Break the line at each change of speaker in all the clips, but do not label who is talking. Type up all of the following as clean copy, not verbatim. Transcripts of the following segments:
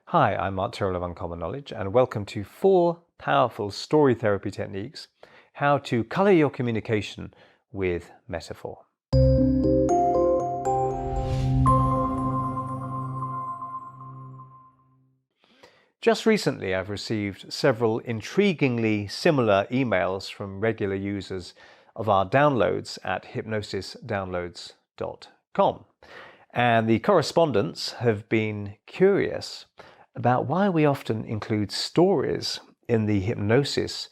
Hi, I'm Tyrrell of Uncommon Knowledge, and welcome to 4 powerful story therapy techniques, how to colour your communication with metaphor. Just recently, I've received several intriguingly similar emails from regular users of our downloads at hypnosisdownloads.com. And the correspondents have been curious about why we often include stories in the hypnosis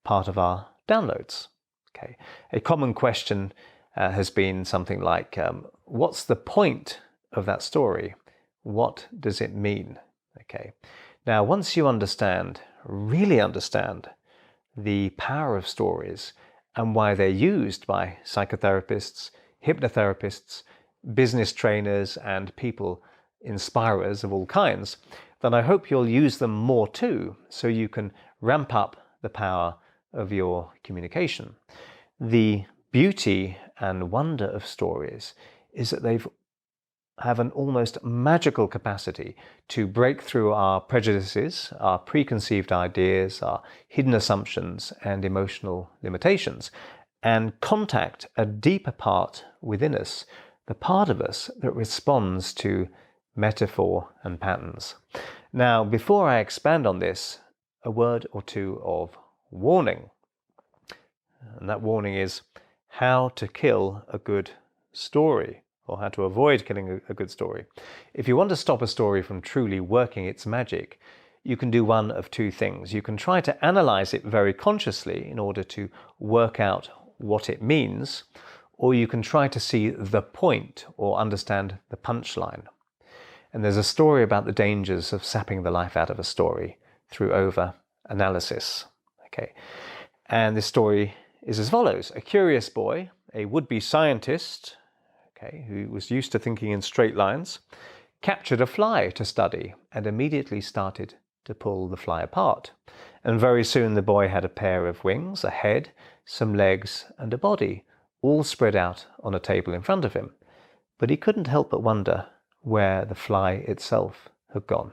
part of our downloads. Okay. A common question has been something like, what's the point of that story? What does it mean? Okay. Now, once you really understand the power of stories and why they're used by psychotherapists, hypnotherapists, business trainers, and people inspirers of all kinds, then I hope you'll use them more too, so you can ramp up the power of your communication. The beauty and wonder of stories is that they have an almost magical capacity to break through our prejudices, our preconceived ideas, our hidden assumptions and emotional limitations, and contact a deeper part within us, the part of us that responds to metaphor and patterns. Now, before I expand on this, a word or two of warning. And that warning is how to kill a good story, or how to avoid killing a good story. If you want to stop a story from truly working its magic, you can do one of two things. You can try to analyze it very consciously in order to work out what it means, or you can try to see the point or understand the punchline. And there's a story about the dangers of sapping the life out of a story through over-analysis. Okay. And this story is as follows. A curious boy, a would-be scientist, who was used to thinking in straight lines, captured a fly to study and immediately started to pull the fly apart. And very soon the boy had a pair of wings, a head, some legs, and a body, all spread out on a table in front of him. But he couldn't help but wonder where the fly itself had gone.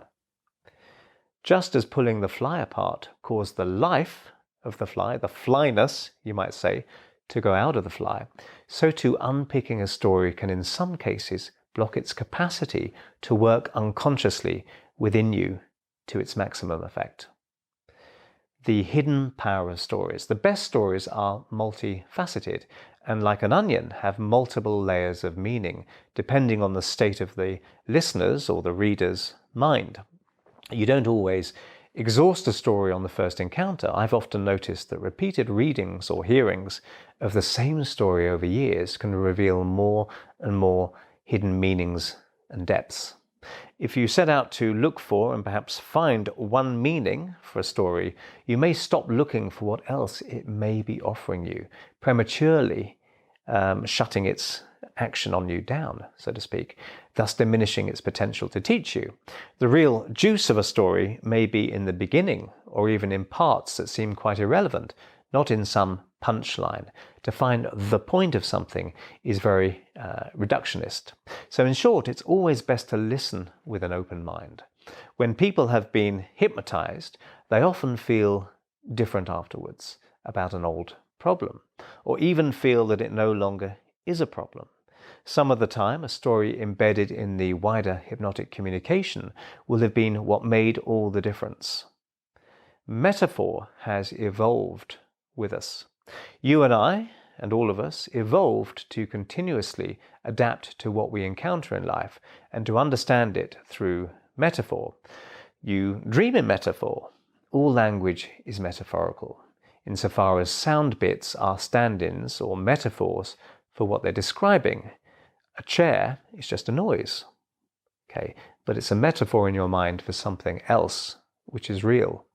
Just as pulling the fly apart caused the life of the fly, the flyness, you might say, to go out of the fly, so too unpicking a story can in some cases block its capacity to work unconsciously within you to its maximum effect. The hidden power of stories. The best stories are multifaceted and, like an onion, have multiple layers of meaning depending on the state of the listener's or the reader's mind. You don't always exhaust a story on the first encounter. I've often noticed that repeated readings or hearings of the same story over years can reveal more and more hidden meanings and depths. If you set out to look for and perhaps find one meaning for a story, you may stop looking for what else it may be offering you, prematurely shutting its action on you down, so to speak, thus diminishing its potential to teach you. The real juice of a story may be in the beginning, or even in parts that seem quite irrelevant, not in some punchline. To find the point of something is very reductionist. So in short, it's always best to listen with an open mind. When people have been hypnotized, they often feel different afterwards about an old problem, or even feel that it no longer is a problem. Some of the time, a story embedded in the wider hypnotic communication will have been what made all the difference. Metaphor has evolved with us. You and I, and all of us, evolved to continuously adapt to what we encounter in life and to understand it through metaphor. You dream in metaphor. All language is metaphorical, insofar as sound bits are stand-ins or metaphors for what they're describing. A chair is just a noise, okay, but it's a metaphor in your mind for something else, which is real.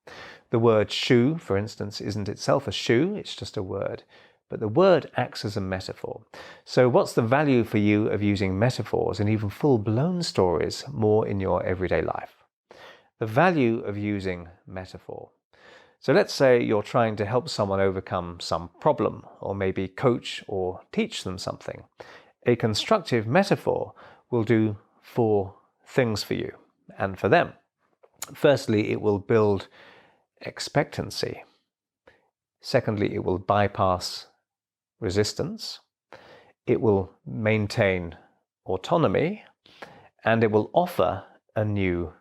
The word shoe, for instance, isn't itself a shoe, it's just a word, but the word acts as a metaphor. So what's the value for you of using metaphors and even full-blown stories more in your everyday life? The value of using metaphor. So let's say you're trying to help someone overcome some problem, or maybe coach or teach them something. A constructive metaphor will do 4 things for you and for them. Firstly, it will build expectancy. Secondly, it will bypass resistance. It will maintain autonomy, and it will offer a new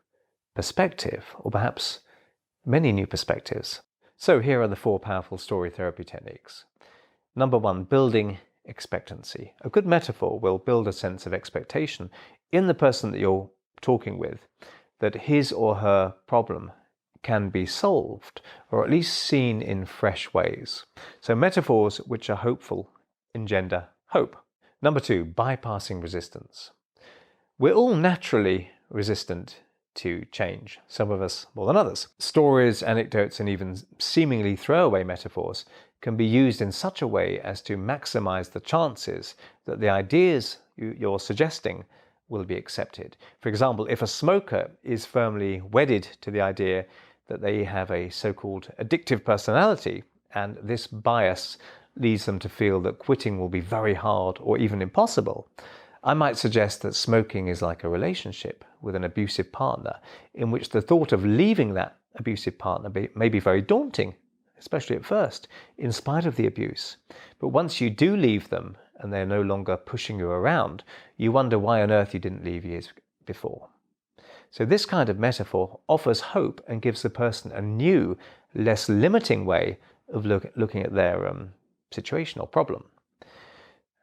perspective, or perhaps many new perspectives. So here are the 4 powerful story therapy techniques. Number 1, building expectancy. A good metaphor will build a sense of expectation in the person that you're talking with, that his or her problem can be solved, or at least seen in fresh ways. So metaphors which are hopeful engender hope. Number 2, bypassing resistance. We're all naturally resistant to change, some of us more than others. Stories, anecdotes, and even seemingly throwaway metaphors can be used in such a way as to maximize the chances that the ideas you're suggesting will be accepted. For example, if a smoker is firmly wedded to the idea that they have a so-called addictive personality, and this bias leads them to feel that quitting will be very hard or even impossible, I might suggest that smoking is like a relationship with an abusive partner, in which the thought of leaving that abusive partner may be very daunting, especially at first, in spite of the abuse. But once you do leave them and they're no longer pushing you around, you wonder why on earth you didn't leave years before. So this kind of metaphor offers hope and gives the person a new, less limiting way of looking at their situation or problem.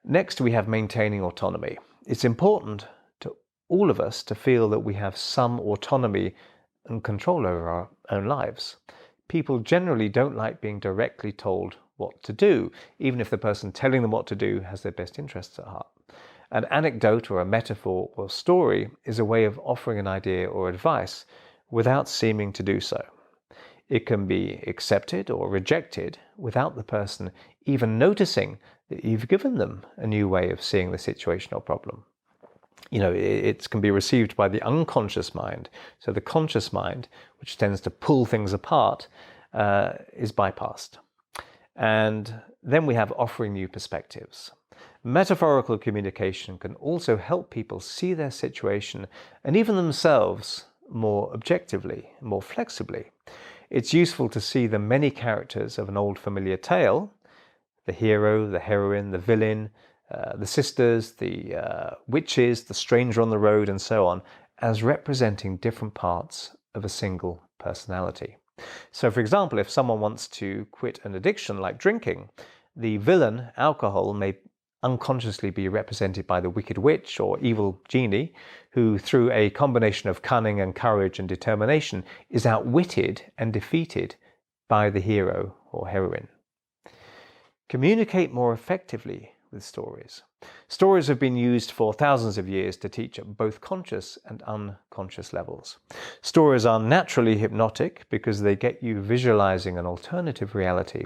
Next, we have maintaining autonomy. It's important to all of us to feel that we have some autonomy and control over our own lives. People generally don't like being directly told what to do, even if the person telling them what to do has their best interests at heart. An anecdote or a metaphor or story is a way of offering an idea or advice without seeming to do so. It can be accepted or rejected without the person even noticing that you've given them a new way of seeing the situation or problem. It can be received by the unconscious mind. So the conscious mind, which tends to pull things apart, is bypassed. And then we have offering new perspectives. Metaphorical communication can also help people see their situation and even themselves more objectively, more flexibly. It's useful to see the many characters of an old familiar tale, the hero, the heroine, the villain, the sisters, the witches, the stranger on the road, and so on, as representing different parts of a single personality. So, for example, if someone wants to quit an addiction like drinking, the villain, alcohol, may unconsciously be represented by the wicked witch or evil genie, who through a combination of cunning and courage and determination is outwitted and defeated by the hero or heroine. Communicate more effectively with stories. Stories have been used for thousands of years to teach at both conscious and unconscious levels. Stories are naturally hypnotic because they get you visualizing an alternative reality,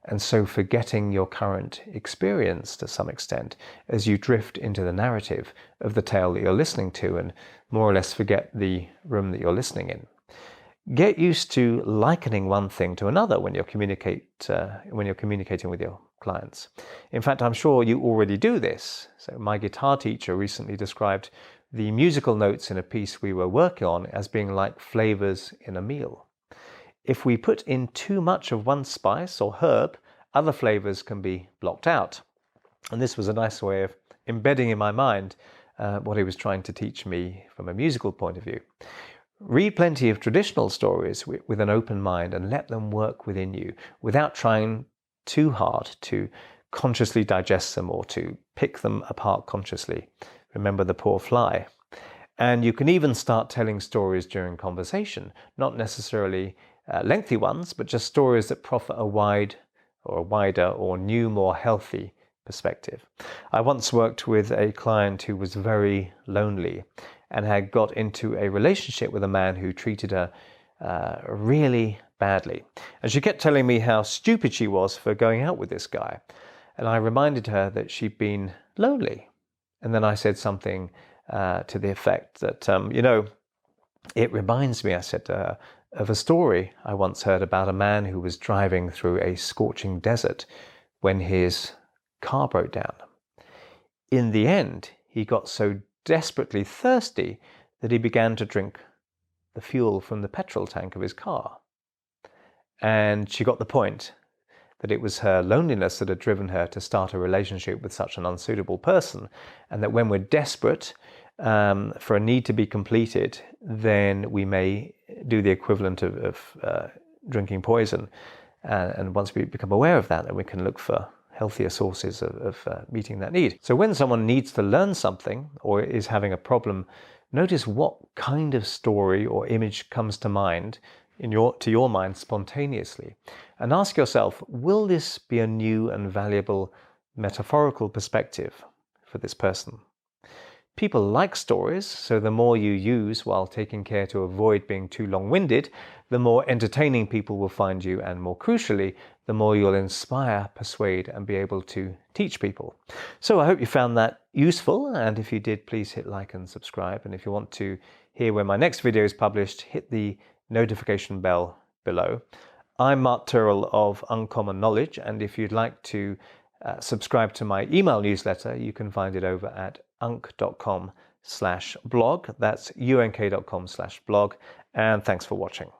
and so forgetting your current experience to some extent as you drift into the narrative of the tale that you're listening to and more or less forget the room that you're listening in. Get used to likening one thing to another when you're communicating with your clients. In fact, I'm sure you already do this. So my guitar teacher recently described the musical notes in a piece we were working on as being like flavors in a meal. If we put in too much of one spice or herb, other flavors can be blocked out. And this was a nice way of embedding in my mind what he was trying to teach me from a musical point of view. Read plenty of traditional stories with an open mind and let them work within you without trying too hard to consciously digest them or to pick them apart consciously. Remember the poor fly. And you can even start telling stories during conversation, not necessarily lengthy ones, but just stories that proffer a wider or new, more healthy perspective. I once worked with a client who was very lonely and had got into a relationship with a man who treated her really badly. And she kept telling me how stupid she was for going out with this guy. And I reminded her that she'd been lonely. And then I said something to the effect that, it reminds me, I said to her, of a story I once heard about a man who was driving through a scorching desert when his car broke down. In the end, he got so desperately thirsty that he began to drink the fuel from the petrol tank of his car. And she got the point that it was her loneliness that had driven her to start a relationship with such an unsuitable person, and that when we're desperate for a need to be completed, then we may do the equivalent of drinking poison. And once we become aware of that, then we can look for healthier sources of meeting that need. So when someone needs to learn something or is having a problem, notice what kind of story or image comes to mind to your mind spontaneously, and ask yourself, will this be a new and valuable metaphorical perspective for this person? People like stories, so the more you use while taking care to avoid being too long-winded, the more entertaining people will find you, and more crucially, the more you'll inspire, persuade, and be able to teach people. So I hope you found that useful, and if you did, please hit like and subscribe. And if you want to hear when my next video is published, hit the notification bell below. I'm Mark Tyrrell of Uncommon Knowledge, and if you'd like to subscribe to my email newsletter, you can find it over at unk.com/blog. That's unk.com/blog, and thanks for watching.